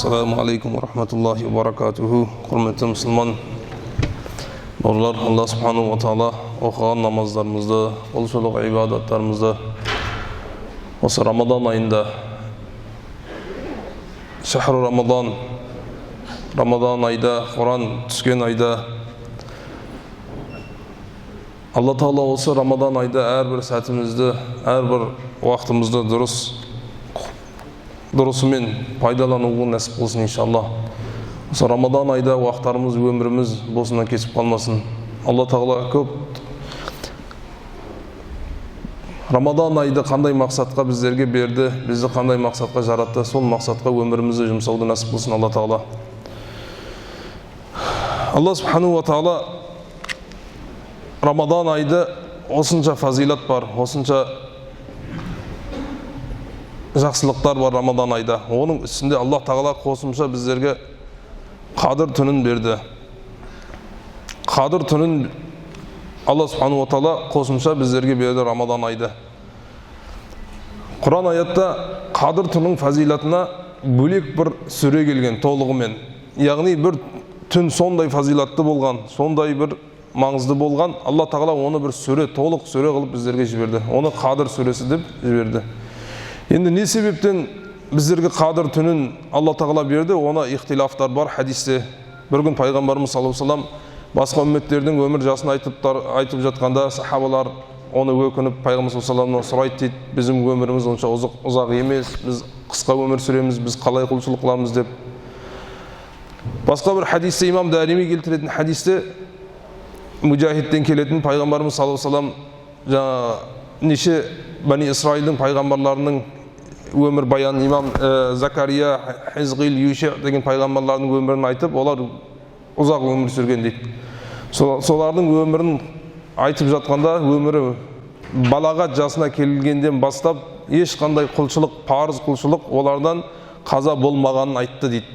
Assalamu alaikum wa rahmatullahi wa barakatuhu. Құрметті мұсылман бауырлар, Алла субхану ва таала оқыған намаздарымызды, құлшылық ибадаттарымызды осы Рамадан айында, шахру Рамадан айда, Құран түскен айда, Алла Таала осы Рамадан айда әрбір сәтімізді, әрбір уақытымызды дұрысымен пайдалануға нәсіп қылсын иншалла. Осы Рамадан айда уақыттарымыз, өміріміз босынан кесіп қалмасын. Алла Тағала көп Рамадан айды қандай мақсатқа біздерге берді, бізді қандай мақсатқа жаратты, сол мақсатқа өмірімізді жұмсауды нәсіп қылсын Алла Тағала. Алла субхану ва таала Рамадан айды осынша фазилат бар, осынша жақсылықтар бар Рамадан айда. Оның үстінде Алла Тағала қосымша біздерге қадыр түнін берді. Қадыр түнін Алла субхану ва таала қосымша біздерге берді Рамадан айды. Құран аятта қадыр түннің фазилатына бөлек бір сүре келген толығымен. Яғни бір түн сондай фазилатты болған, сондай бір маңызды болған, Алла Тағала оны бір сүре, толық сүре қылып біздерге жіберді. Оны қадыр сүресі деп жіберді. Енді не себептен біздерге қадыр түнін Алла Тағала берді? Оны ихтилафтар бар хадисте. Бір күн пайғамбарымыз саллаллаху алейхи ва саллям басқа үмметтердің өмір жасын айтып жатқанда, сахабалар оны өкініп пайғамбар саллаллаху алейхи ва саллямнан сұрайды дейді, біздің өміріміз онша ұзақ емес, біз қысқа өмір сүреміз, біз қалай құлшылық қыламыз деп. Басқа бір хадисте, имам Дарими келтіретін хадисте, Мужахидтен келетін пайғамбарымыз саллаллаху алейхи ва саллям неше Бани Исраилдің пайғамбарларының өмір баянын, имам Закария, Хизғил, Юша деген пайғамбарлардың өмірін айтып, олар ұзақ өмір сүрген дейді. Солардың өмірін айтып жатқанда, өмірі балағат жасына келгенден бастап ешқандай құлшылық, парыз құлшылық олардан қаза болмағанын айтты дейді.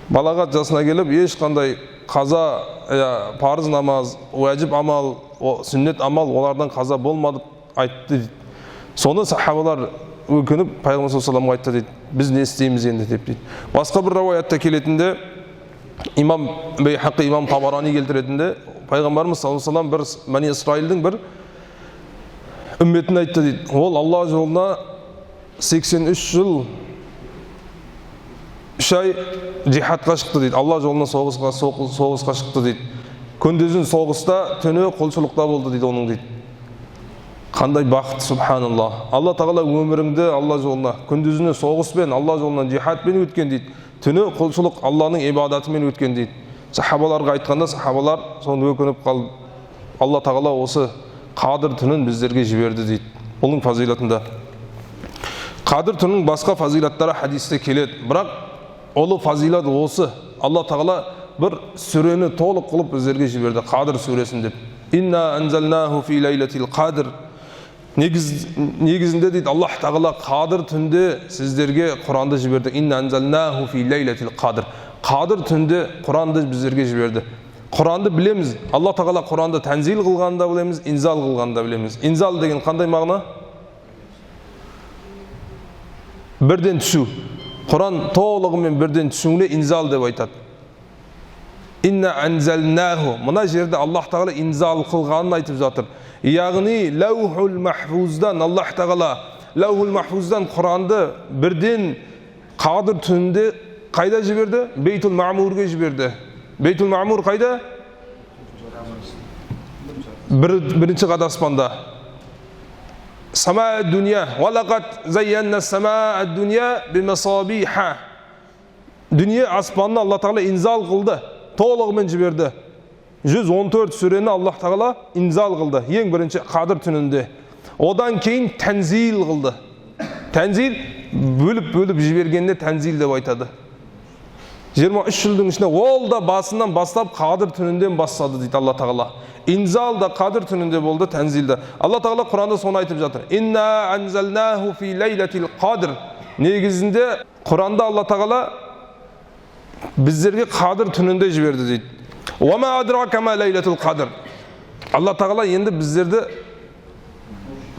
Балағат жасына келіп ешқандай қаза, парыз намаз, уәжіп амал, сүннет амал олардан қаза болмады айтты дейді. Соны сахабалар өкініп пайғамбар саллаллаху алейхи ва саллямға айтты дейді, біз не істейміз енді деп дейді. Басқа бір рауаятта келетінде, имам Байхақи, имам Табарани келтіретінде, пайғамбарымыз саллаллаху алейхи ва саллям бір Бани Исраилдің бір үмметін айтты дейді. Ол Алла жолына 83 жыл 3 ай жихадқа шықты дейді. Алла жолына соғысқа шықты дейді. Күндізін соғыста, түні құлшылықта болды дейді оның дейді. Қандай бақыт, субханаллах. Алла Тағала өміріңді Алла жолына, күндізіне соғыспен, Алла жолынан жихадпен өткен дейді. Түні құлшылық Алланың ибадатымен өткен дейді. Сахабаларға айтқанда, сахабалар соны өкініп қалып, Алла Тағала осы қадыр түнін біздерге жіберді дейді. Оның фазилатында. Қадыр түннің басқа фазилаттары хадисте келеді. Бірақ олы фазилат осы. Алла Тағала бір сүрені толық қылып біздерге жіберді. Қадыр сүресін деп. Инна анзалнаху фи лайлатил қадр. Негізінде дейді, Аллах Тағала қадыр түнде сіздерге Құранды жіберді. Инна анзалнаху фи лайлатил қадр. Қадыр түнде Құранды біздерге жіберді. Құранды білеміз. Алла Тағала Құранды тәнзил қылғанда білеміз, инзал қылғанда білеміз. Инзал деген қандай мағына? Бірден түсу. Құран толығымен бірден түсуіне инзал деп айтады. Инна анзалнаху. Мына жерде Аллах Тағала инзал қылғанын айтып жатыр. Яғни лаухул махфуздан Аллах Тағала лаухул махфуздан Құранды бірден қадыр түнінде қайда жіберді? Бейтул Маъмурға жіберді. Бейтул Маъмур қайда? Бірінші қат аспанда. Сама дүния. Валақат зайянна сама дүния бимасабиха. Дүние аспанына Алла Тағала инзал қылды. Толығымен жіберді. 114 сүрені Аллах Тағала инзал қылды. Ең бірінші қадыр түнінде. Одан кейін тәнзил қылды. Тәнзил бөліп жібергенде тәнзил деп айтады. 23 жылдың ішінде ол да басынан бастап қадыр түнінден бастады дейді Алла Тағала. Инзал да қадыр түнінде болды, тәнзил да. Алла Тағала Құранда соны айтып жатыр. Инна анзалнаху фи лайлатил қадр. Негізінде Құранда Алла Тағала біздерге қадыр түнінде жіберді дейді. Уама адрака ма лайлатул қадр. Алла Тағала енді біздерді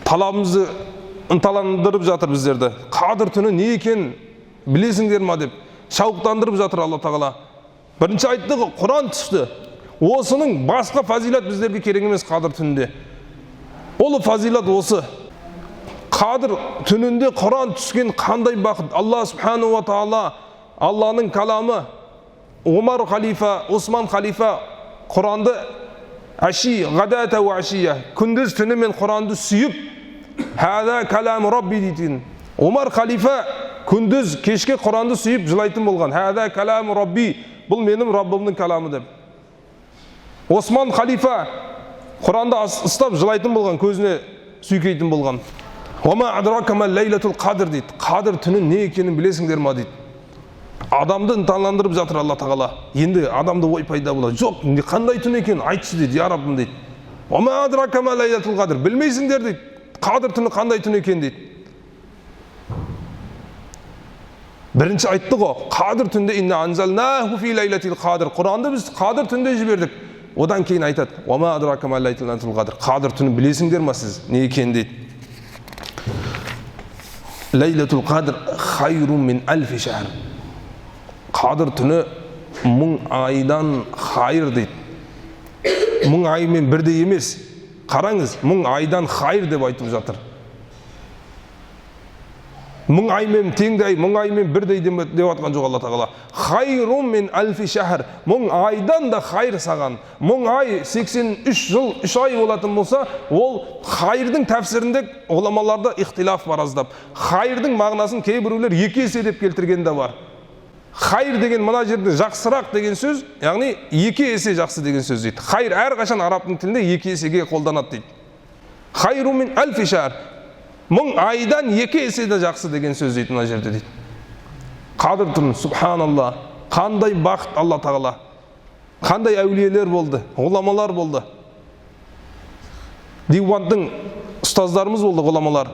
талабымызды ынталандырып жатыр біздерді. Қадыр түні не екен білесіңдер ма деп. шауқтандырып жатыр Алла Тағала. Бірінші айтты ғой, Құран түсті. Осының басқа фазилат біздерге керек емес қадір түнінде. Ол фазилат осы. Қадір түнінде Құран түскен қандай бақыт. Алла Субхану ва Таала, Алланың каламы, Омар халифа, Осман халифа Құранды аши, ғадата ва ашия, күндіз түні мен Құранды сүйіп, хада калам Рабби дейтін. Омар халифа күндіз кешке Құранды сүйіп жылайтын болған. Хада калам Рабби, бұл менің Раббымның каламы деп. Осман халифа Құранды ұстап жылайтын болған, көзіне сүйкейтін болған. Ома адрака ма лейлатул қадр дейді. Қадір түнін не екенін білесіңдер ма дейді. Адамды ынталандырып жатыр Алла Тағала. Енді адамда ой пайда болады. Жоқ, қандай түн екенін айтшы дейді, я Раббым дейді. Ома адрака ма лейлатул қадр. Білмейсіңдер дейді. Қадір түні қандай түн екен дейді. Бірінші айтты ғой, қадір түнде инна анзалнаху фи лейлатил қадр. Құранды біз қадір түнде жібердік. Одан кейін айтады, ома адрака ма лейлатул қадр. Қадір түні білесіңдер ма сіз не екен дейді. Лейлатул қадр хайру мин альфи шахр. Қадір түні 1000 айдан хайыр дейді. 1000 аймен бірдей емес. Қараңыз, 1000 айдан хайыр деп айтып жатыр. 1000 аймен теңдей, 1000 аймен бірдей деп атқан жоқ Алла Тағала. Хайру мин альфи шахр. 1000 айдан да хайыр саған. 1000 ай 83 жыл 3 ай болатын болса, ол хайырдың тәфсірінде ғұламаларда ихтилаф бар аздап. Хайырдың мағынасын кейбіреулер 2 есе деп келтірген де бар. Хайр деген мына жерде жақсырақ деген сөз, яғни 2 есе жақсы деген сөз дейді. Хайр әрқашан арабтың тілінде 2 есеге қолданады дейді. Хайру мин альфи шахр. 1000 айдан 2 есе де жақсы деген сөз дейді мына жерде дейді. Қадір түн, субханалла, қандай бақыт Алла Тағала. Қандай әулиелер болды, ғұламалар болды. Дивандың ұстаздарымыз болды, ғұламалар.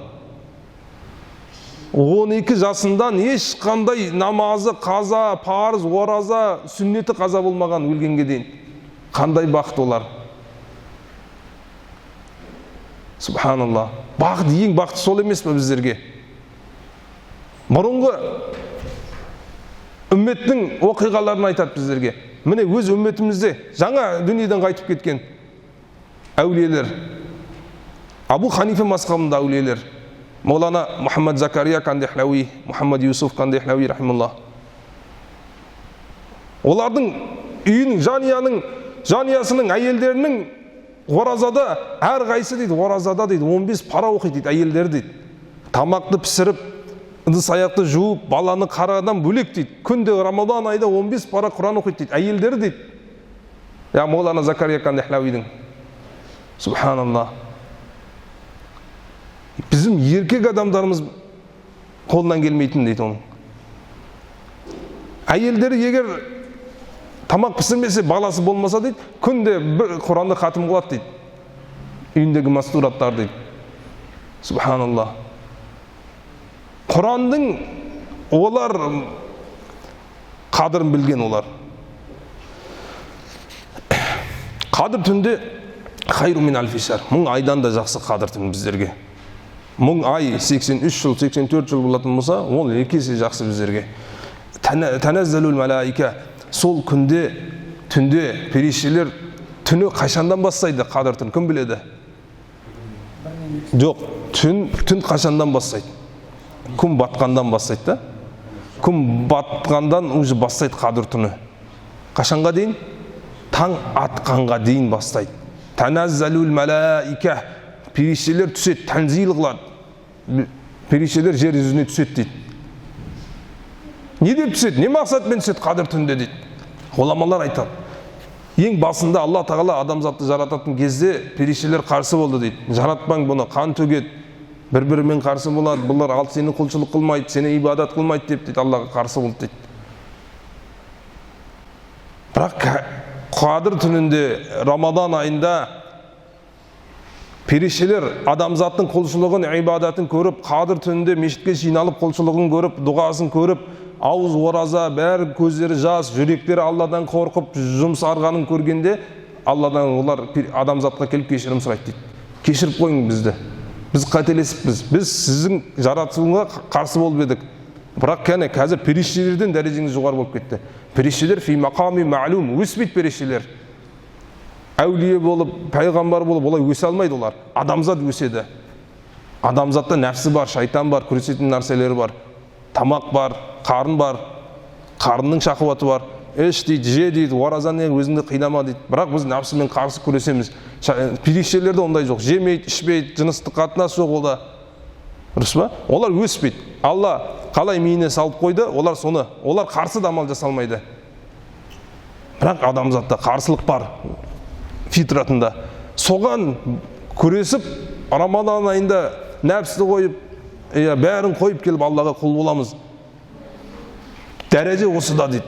12 жасынан ешқандай намазы, қаза, парыз, ораза, сүннеті қаза болмаған өлгенге дейін. Қандай бақыт олар. Субханалла. Бақыт, ең бақыт сол емес пе біздерге? Бұрынғы үмметтің оқиғаларын айтады біздерге. Міне өз үмметімізде жаңа дүниеден қайтып кеткен әулиелер. Абу Ханифа мазхабында әулиелер. Маулана Мухаммад Закария Кандехлауи, Мухаммад Юсуф Кандехлауи рахималлах. Олардың үйінің, жаниясының, әйелдерінің оразада, әр қайсы дейді, оразада дейді, 15 пара оқиды дейді, әйелдер дейді. Тамақты пісіріп, ыдыс аяқты жуып, баланы қарадан бөлек дейді. Күнде Рамадан айда 15 пара Құран оқиды дейді, әйелдер дейді. Я Маулана Закария Кандехлауидің. Субханаллах. Bizim еркек адамдарымыз қолынан келмейтін дейді оның. Әйелдері егер тамақ пісірмесе, баласы болмаса дейді, күнде бір Құранды хатым қылады дейді. Үйіндегі мастураттар дейді. Субханаллах. Құрандың олар қадірін білген олар. Қадір түнде хайру мин альфи шахр. 1000 айдан да жақсы қадір түн біздерге. 1000 ай 83 жыл, 84 жыл болатын болса, ол 2 есе жақсы біздерге. Таназзалул малаика. Сол күнде, түнде періштелер түні қашандан бастайды қадір түн? Кім біледі? Жоқ, түн қашандан бастайды? Күн батқандан бастайды да? Күн батқандан уже бастайды қадір түні. Қашанға дейін? Таң атқанға дейін бастайды. Таназзалул малаика. Періштелер түседі, тәнзил қылады. Періштелер жер жүзіне түседі дейді. Не деп түседі? Не мақсатпен түседі қадір түнде дейді. Ғұламалар айтады. Ең басында Алла Тағала адамзатты жарататын кезде періштелер қарсы болды дейді. Жаратпаң бұны, қан төгеді, бір-бірімен қарсы болады, бұлар ал сені құлшылық қылмайды, сені ибадат қылмайды деп дейді, Аллаға қарсы болды дейді. Бірақ қадір түнінде, Рамадан айында періштелер адамзаттың құлшылығын, ибадатын көріп, қадір түнінде мешітке жиналып құлшылығын көріп, дұғасын көріп, ауыз ораза, бәрі көздері жас, жүректері Алладан қорқып, жұмсарғанын көргенде, Алладан олар адамзатқа келіп кешірім сұрайды дейді. Кешіріп қойың бізді. Біз қателесіппіз. Біз сіздің жаратылуыңызға қарсы болып едік. Бірақ қазір періштелерден дәрежеңіз жоғары болып кетті. Періштелер фи мақами ма'лум, өспейді періштелер. Әулие болып, пайғамбар болып, олай өсе алмайды олар. Адамзат өседі. Адамзатта нәпсі бар, шайтан бар, күресетін нәрселері бар. Тамақ бар, қарын бар, қарынның шахуаты бар. Іш дейді, же дейді, оразаны өзіңді қинама дейді. Бірақ біз нәпсімен қарсы күресеміз. Періштелерде ондай жоқ. Жемейді, ішпейді, жыныстық қатынас жоқ олда. Дұрыс па? Олар өспейді. Алла қалай миіне салып қойды, олар қарсы да амал жасалмайды. Бірақ адамзатта қарсылық бар фитратында. Соған күресіп, Рамадан айында нәпсті қойып, бәрін қойып келіп Аллаға құл боламыз. Дәреже осыда дейді.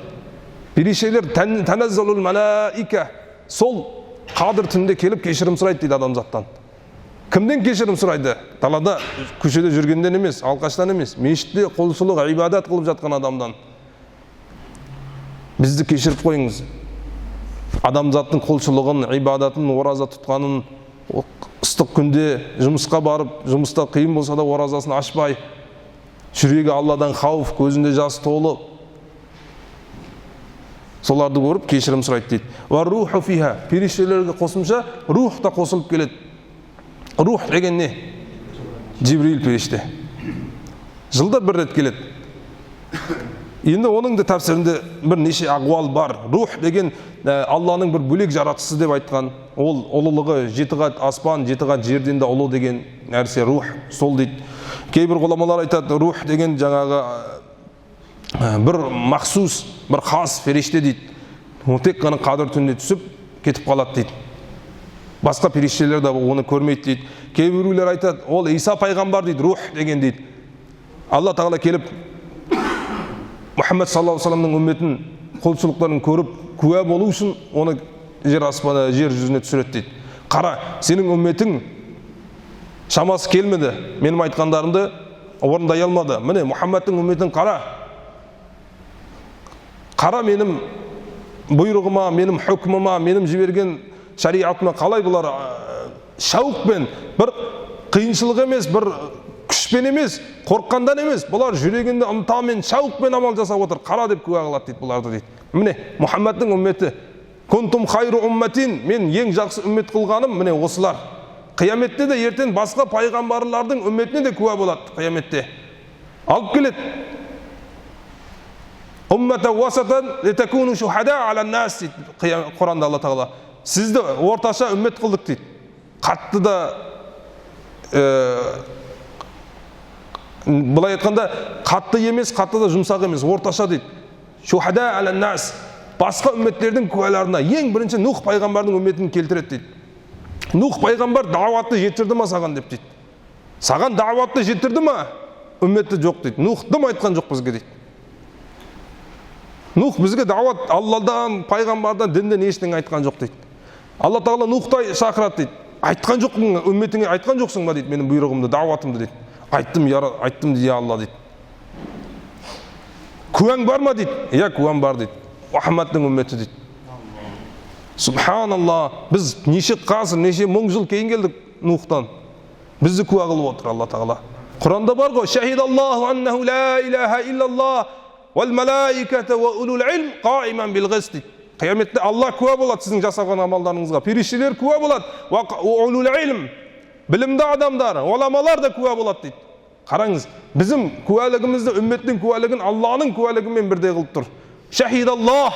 Періштелер тәнәззалул малаика, сол қадір түнде келіп кешірім сұрайды дейді адамзаттан. Кімден кешірім сұрайды? Далада, көшеде жүргенден емес, алқаштан емес, мешітте құлшылық, ибадат қылып жатқан адамдан. Бізді кешіріп қойыңыз. Адамзаттың құлшылығын, ибадатын, ораза тұтқанын, ыстық күнде жұмысқа барып, жұмыста қиын болса да оразасын ашпай, жүрегі Алладан қауіп, көзінде жас толып, соларды көріп кешірім сұрайды дейді. Ва руху фиха, періштелерге қосымша рух та қосылып келеді. Рух деген не? Жибрил періште. Жылда бір рет келеді. Енді оның да тәпсірінде бір неше ағуал бар. Рух деген Алланың бір бөлек жаратысы деп айтқан. Ол ұлылығы 7 қат аспан, 7 қат жерден де ұлы деген нәрсе рух, сол дейді. Кейбір ғұламалар айтады, рух деген жаңағы бір махсус, бір хас періште дейді. Тек қана қадір түнде түсіп кетіп қалады дейді. Басқа періштелер де оны көрмейді дейді. Кейбіреулер айтады, ол Иса пайғамбар дейді, рух деген дейді. Алла тағала келіп Мұхаммед саллаллаху алейхи вассаламның үмметін құлшылықтарын көріп, куә болу үшін оны жер жүзіне түсіреді дейді. Қара, сенің үмметің шамасы келмеді, менің айтқандарымды орындай алмады. Міне Мұхаммедтің үмметін қара. Қара менің бұйрығыма, менің хүкіміма, менің жіберген шариатыма қалай бұлар шауқпен, бір қиыншылық емес, бір күшпен емес, қорыққандан емес, бұлар жүрегінде ынтамен, шауқпен амал жасап отыр. Қара деп куә қылады дейді бұларды дейді. Міне Мұхаммедтің үмметі, kuntum khayru ummatin, мен ең жақсы үммет қылғаным міне осылар. Қияметте де ертең басқа пайғамбарлардың үмметіне де куә болады қияметте. Алып келеді. Уммата васатан литакуну шухада аля нас дейді Құранда Алла тағала. Сізді орташа үммет қылдық дейді. Қатты да былай айтқанда қатты емес, қатты да жұмсақ емес, орташа дейді. Шухада аля нас. Басқа үмметтердің куәларына ең бірінші Нух пайғамбардың үмметін келтіреді дейді. Нух пайғамбар дауатты жетірді ма саған деп дейді. Саған дауатты жетірді ма? Үмметті жоқ дейді. Нух дым айтқан жоқ бізге дейді. Нух бізге дауат Алладан, пайғамбардан, дінден ештеңе айтқан жоқ дейді. Алла тағала Нухтай шақырады дейді. Айтқан жоқпын, үмметіңе айтқан жоқсың ба дейді, менің бұйрығымды, дауатымды дейді. Айттым дейді Алла дейді. Куәң бар ма дейді? Иә, куәм бар дейді. Мұхаммедтің үмметі дейді. Субханалла, біз неше ғасыр, неше мың жыл кейін келдік Нухтан. Бізді куә қылып отыр Алла тағала. Құранда бар ғой, шахидаллаху аннаху ла илаха иллаллах вал малаиката ва улул илм қаиман бил ғист дейді. Қияметте Алла куә болады сіздің жасаған амалдарыңызға. Періштелер куә болады. Ва улул илм, білімді адамдар, ғұламалар да куә болады дейді. Қараңыз, bizim куәлігімізді, үмметтің куәлігін Алланың куәлігімен бірдей қылып тұр. Шахидаллах,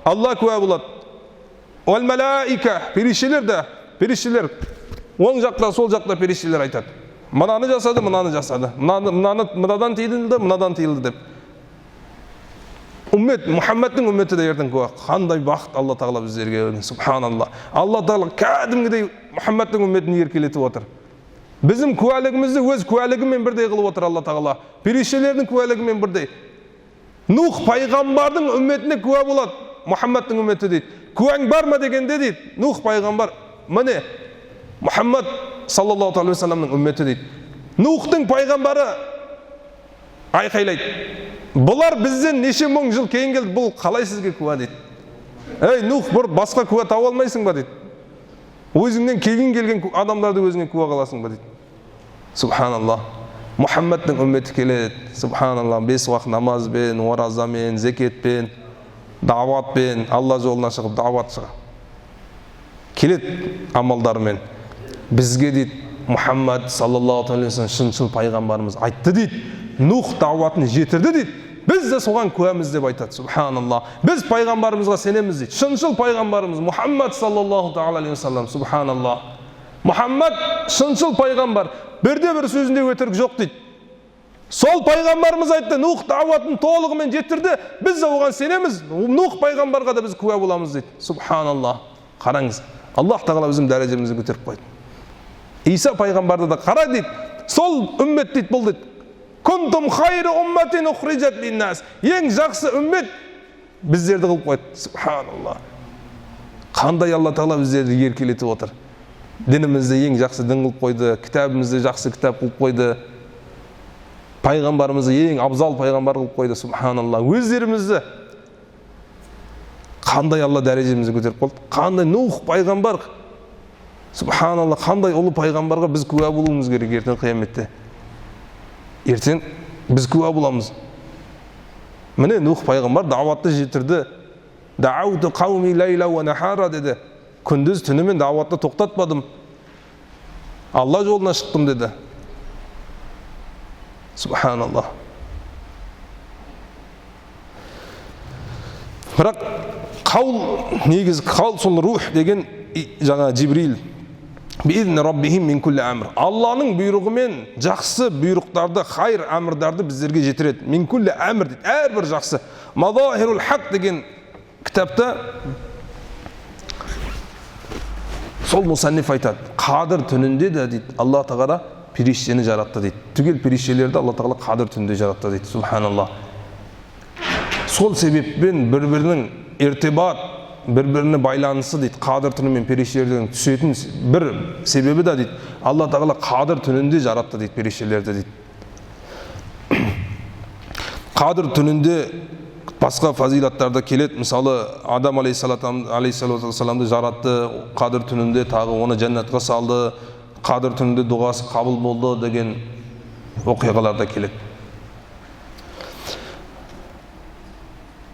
Алла куә болады. Вал малаика, періштелер де, періштелер оң жақта, сол жақта періштелер айтады. Мынаны жасады, мынаны жасады. Мынадан тиылды, мынадан тиылды деп. Үммет, Мұхаммедтің үмметі де ертең куә. Қандай бақыт Алла тағала біздерге берген. Субханалла. Алла тағала кәдімгідей Мұхаммедтің үмметін еркелетіп отыр. Bizim куәлігімізді өз куәлігімен бірдей қылып отыр Алла тағала. Періштелердің куәлігімен бірдей. Нух пайғамбардың үмметіне куә болады. Мұхаммедтің үмметі дейді. Куәң бар ма дегенде дейді. Нух пайғамбар, міне Мұхаммед саллаллаху алейхи вассаламның үмметі дейді. Нухтың пайғамбары айқайлайды. Бұлар бізден неше мың жыл кейін келді, бұл қалай сізге куә дейді. Ей, Нух, бір басқа куә тауып алмайсың ба дейді. Өзіңнен кейін келген адамдарды өзіңе куә қыласың ба дейді. Субханаллах. Мұхаммадтың үмметі келеді. Субханалла, 5 уақыт намазбен, оразамен, зекетпен, даватпен, Алла жолына шығып дават шығып келеді амалдармен. Бізге дейді Мұхаммад саллаллаху алейхи ва саллям шыншыл пайғамбарымыз айтты дейді. Нух даватын жетірді дейді. Біз де соған куәміз деп айтады. Субханалла. Біз пайғамбарымызға сенеміз дейді. Шыншыл пайғамбарымыз Мұхаммад саллаллаху алейхи ва саллям. Субханалла. Мұхаммад шыншыл пайғамбар. Бірде-бір сөзінде өтірік жоқ дейді. Сол пайғамбарымыз айтты, Нух даватын толығымен жетірді. Біз де оған сенеміз. Нух пайғамбарға да біз куә боламыз дейді. Субханалла. Қараңыз. Аллах тағала біздің дәрежемізді көтеріп қойды. Иса пайғамбарды да қара дейді. Сол үммет дейді, бұл дейді. Күнтум хайры умматин ухриджат линнас. Ең жақсы үммет біздерді қылып қойды. Субханалла. Қандай Алла тағала біздерді еркелетіп отыр. Дінімізді ең жақсы дін қылып қойды, кітабымызды жақсы кітап қылып қойды, пайғамбарымызды ең абзал пайғамбар қылып қойды. Субханалла. Өздерімізді қандай Алла дәрежемізді көтеріп қойды. Қандай Нух пайғамбар, субханалла, қандай ұлы пайғамбарға біз куә болуымыз керек ертең қияметте. Ертең біз куә боламыз. Міне Нух пайғамбар даватты жетірді. Дауты қауми лайла ва нахара деді. Күндіз түнімен даватты тоқтатпадым. Алла жолына шықтым деді. Субханалла. Бірақ қаул, негізі қаул сол рух деген жаңа Жибрил. Би'идни раббихим мин кулли амр. Алланың бұйрығымен жақсы бұйрықтарды, хайр әмірдарды біздерге жетіреді. Мин кулли амр дейді. Әрбір жақсы. Мазахирул хақ деген кітапта сол мұсанниф айтады. Қадыр түнінде де дейді, Алла тағала періштені жаратты дейді. Түгел періштелерді Алла тағала қадыр түнінде жаратты дейді. Субханалла. Сол себеппен бір-бірінің иртибат, бір-біріне байланысы дейді. Қадыр түні мен періштелердің түсетін бір себебі де дейді. Алла тағала қадыр түнінде жаратты дейді періштелерді дейді. Қадыр түнінде басқа фазилаттарда келеді. Мысалы, Адам алейхиссаламды жаратты, қадыр түнінде тағы оны жәннатқа салды, қадыр түнінде дұғасы қабыл болды деген оқиғаларда келеді.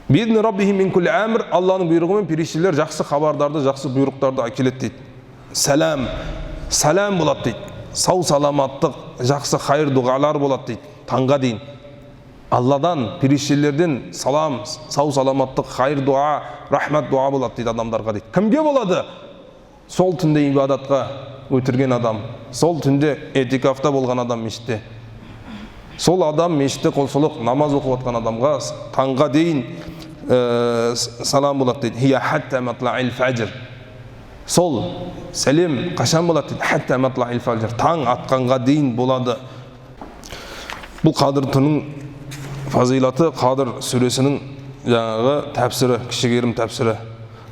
Би'идни раббихим мин кулли амр. Алланың бұйрығымен періштелер жақсы хабардарды, жақсы бұйрықтарды әкеледі дейді. Сәлам болады дейді. Сау саламаттық, жақсы хайыр дұғалар болады дейді. Таңға дейін. Алладан, періштелерден салам, сау саламаттық, хайыр дуа, рахмат дуа болады дейді адамдарға дейді. Кімге болады? Сол түнде ибадатқа өтірген адам, сол түнде этикафта болған адам мешітте. Сол адам мешітте қолсылық намаз оқып отқан адамға таңға дейін салам болады дейді. Хия хатта матлаил фаджр. Сол сәлем қашан болады дейді. Хатта матлаил фаджр. Таң атқанға дейін болады. Бұл қадыр түннің фазилаты, Қадыр сүресінің жаңағы тәпсірі, кішігерім тәпсірі.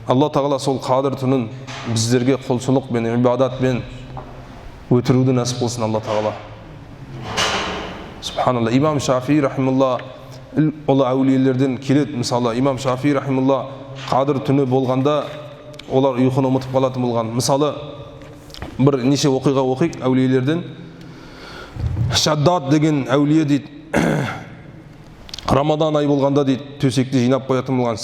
Алла тағала сол қадыр түнін біздерге құлшылықпен, ибадатпен өтіруді нәсіп қылсын Алла тағала. Субханалла. Имам Шафии рахималла олы әулиелерден келеді. Мысалы, Имам Шафии рахималла қадыр түні болғанда олар ұйқыны ұмытып қалатын болған. Мысалы, бір неше оқиға оқиық әулиелерден. Шаддад деген әулие дейді, Рамадан ай болғанда дейді, төсекті жинап қоятын болған.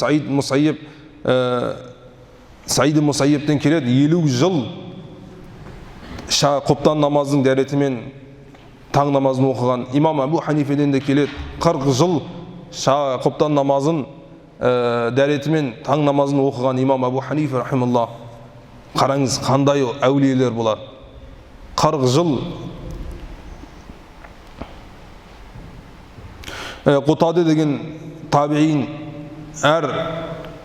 Саид Мусайибтен келеді, 50 жыл құптан намазының дәретімен таң намазын оқыған. Имам Абу Ханифеден де келеді, 40 жыл құптан намазын дәретімен таң намазын оқыған имам Абу Ханифа рахималла. Қараңыз, қандай әулиелер болар. 40 жыл. Құтаде деген табиин әр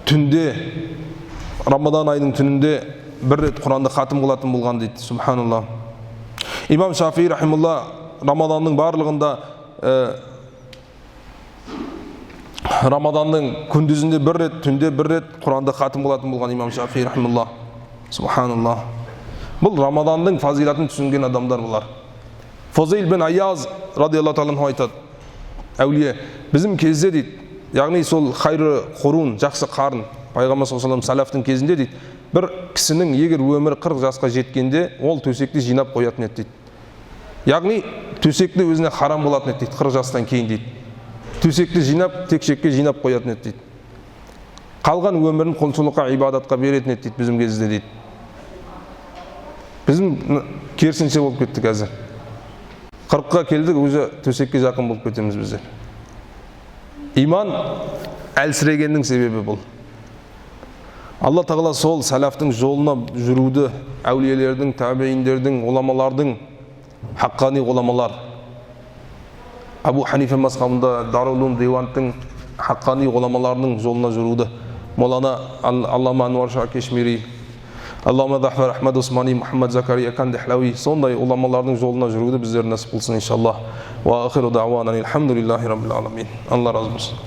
түнде, Рамадан айының түнінде бір рет Құранды хатым қылатын болған дейді. Субханалла. Имам Шафии рахималла Рамаданның барлығында Рамаданның күндізінде бір рет, түнде бір рет Құранды хатым қылатын болған имам Шафии рахималла. Субханалла. Бұл Рамаданның фазилатын түсінген адамдар бұлар. Фузайл бен Аяз радиаллаху таала айтады, әулие, біздің кезде дейді, яғни сол хайры құрун, жақсы қарын, пайғамбар саллаллаху алейхи ва саллям салафтың кезінде дейді, бір кісінің егер өмірі 40 жасқа жеткенде, ол төсекті жинап қоятын еді дейді. Яғни төсекті өзіне харам қылатын еді дейді 40 жастан кейін дейді. Төсекті жинап, текшекке жинап қоятын еді дейді. Қалған өмірін құлшылыққа, ибадатқа беретін еді дейді біздің кезде дейді. Bizim керісінше болып кетті қазір. 40-қа келдік, уже төсекке жақын болып кетеміз біздер. Иман әлсірегеннің себебі бұл. Алла тағала сол сәлафтың жолына жүруді, әулиелердің, табииндердің, ғұламалардың, хаққани ғұламалар, Абу Ханифа мазхабында Дарул Улум Диванттың хаққани ғұламаларының жолына жүруді, Молана Аллама Ануар Шах Кешмири, Аллама Захфар Ахмад Усмани, Мухаммад Закария Кан Дихлауи, сондай ғұламалардың жолына жүруді біздер насып қылсын иншаллах. Ва ахиру дауана алхамдулиллахи раббил аламин. Алла разы болсын.